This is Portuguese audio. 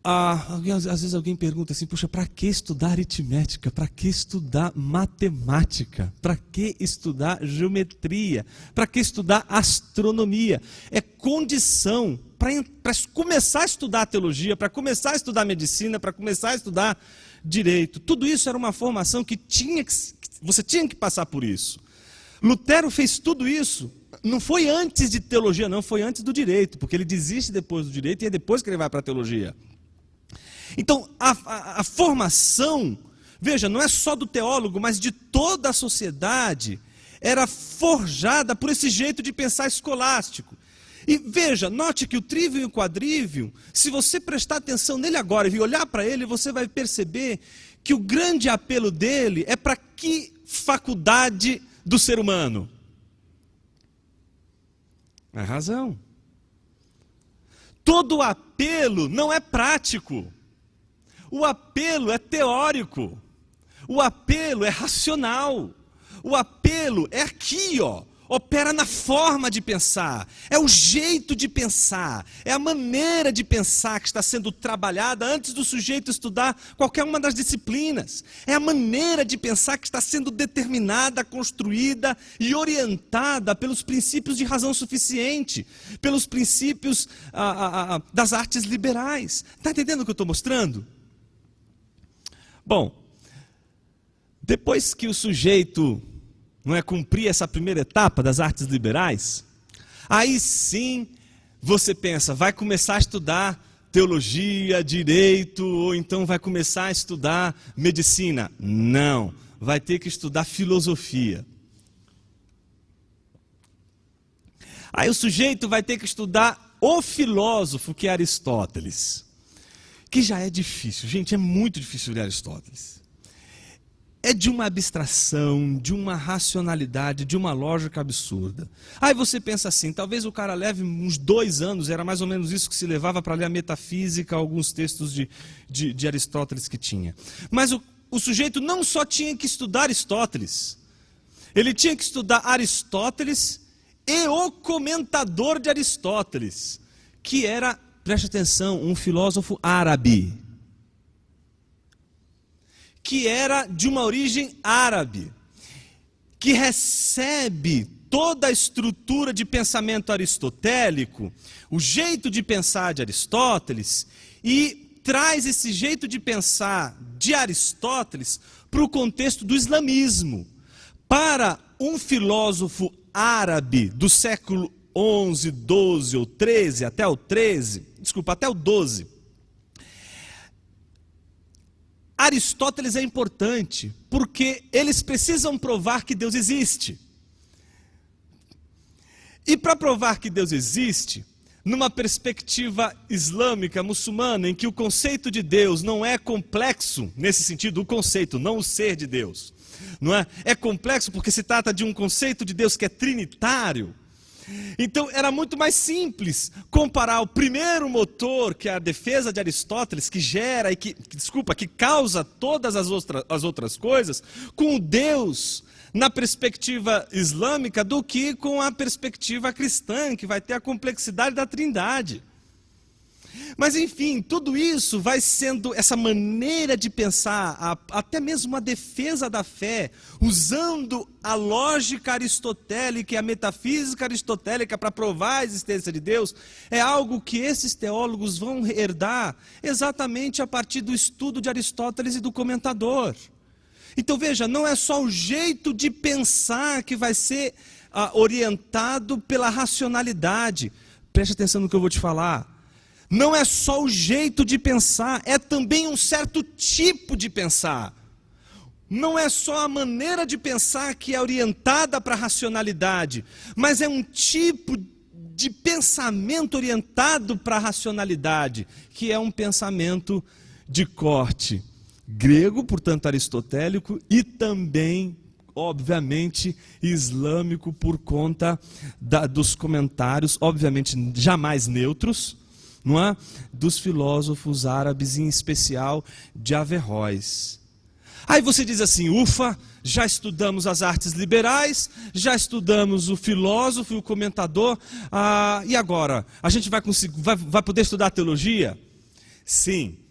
Às vezes alguém pergunta assim, puxa, para que estudar aritmética? Para que estudar matemática? Para que estudar geometria? Para que estudar astronomia? É condição para começar a estudar teologia, para começar a estudar medicina, para começar a estudar direito. Tudo isso era uma formação que você tinha que passar por isso. Lutero fez tudo isso. Não foi antes de teologia, não, foi antes do direito, porque ele desiste depois do direito e é depois que ele vai para a teologia. Então, a formação, veja, não é só do teólogo, mas de toda a sociedade, era forjada por esse jeito de pensar escolástico. E veja, note que o trívio e o quadrívio, se você prestar atenção nele agora e olhar para ele, você vai perceber que o grande apelo dele é para que faculdade do ser humano? É razão. Todo apelo não é prático. O apelo é teórico. O apelo é racional. O apelo é aqui, ó. Opera na forma de pensar. É o jeito de pensar. É a maneira de pensar que está sendo trabalhada antes do sujeito estudar qualquer uma das disciplinas. É a maneira de pensar que está sendo determinada, construída e orientada pelos princípios de razão suficiente, pelos princípios das artes liberais. Está entendendo o que eu estou mostrando? Bom, depois que o sujeito cumprir essa primeira etapa das artes liberais, aí sim você pensa, vai começar a estudar teologia, direito, ou então vai começar a estudar medicina. Não, vai ter que estudar filosofia. Aí o sujeito vai ter que estudar o filósofo que é Aristóteles, que já é difícil, gente, é muito difícil ler Aristóteles. É de uma abstração, de uma racionalidade, de uma lógica absurda. Aí você pensa assim, talvez o cara leve uns 2 anos, era mais ou menos isso que se levava para ler a metafísica, alguns textos de Aristóteles que tinha. Mas o sujeito não só tinha que estudar Aristóteles, ele tinha que estudar Aristóteles e o comentador de Aristóteles, que era, preste atenção, um filósofo árabe, que era de uma origem árabe, que recebe toda a estrutura de pensamento aristotélico, o jeito de pensar de Aristóteles, e traz esse jeito de pensar de Aristóteles para o contexto do islamismo. Para um filósofo árabe do século 11, 12 ou 13, até o 12, Aristóteles é importante, porque eles precisam provar que Deus existe. E para provar que Deus existe, numa perspectiva islâmica, muçulmana, em que o conceito de Deus não é complexo, nesse sentido, o conceito, não o ser de Deus, não é? É complexo porque se trata de um conceito de Deus que é trinitário. Então era muito mais simples comparar o primeiro motor, que é a defesa de Aristóteles, que gera e que causa todas as outras coisas, com o Deus na perspectiva islâmica, do que com a perspectiva cristã, que vai ter a complexidade da Trindade. Mas enfim, tudo isso vai sendo essa maneira de pensar, até mesmo a defesa da fé, usando a lógica aristotélica e a metafísica aristotélica para provar a existência de Deus, é algo que esses teólogos vão herdar exatamente a partir do estudo de Aristóteles e do comentador. Então veja, não é só o jeito de pensar que vai ser orientado pela racionalidade. Preste atenção no que eu vou te falar. Não é só o jeito de pensar, é também um certo tipo de pensar. Não é só a maneira de pensar que é orientada para a racionalidade, mas é um tipo de pensamento orientado para a racionalidade, que é um pensamento de corte grego, portanto aristotélico, e também, obviamente, islâmico, por conta dos comentários, obviamente jamais neutros, não é? Dos filósofos árabes, em especial de Averroes. Aí você diz assim, ufa, já estudamos as artes liberais, já estudamos o filósofo e o comentador, e agora? A gente vai poder estudar teologia? Sim,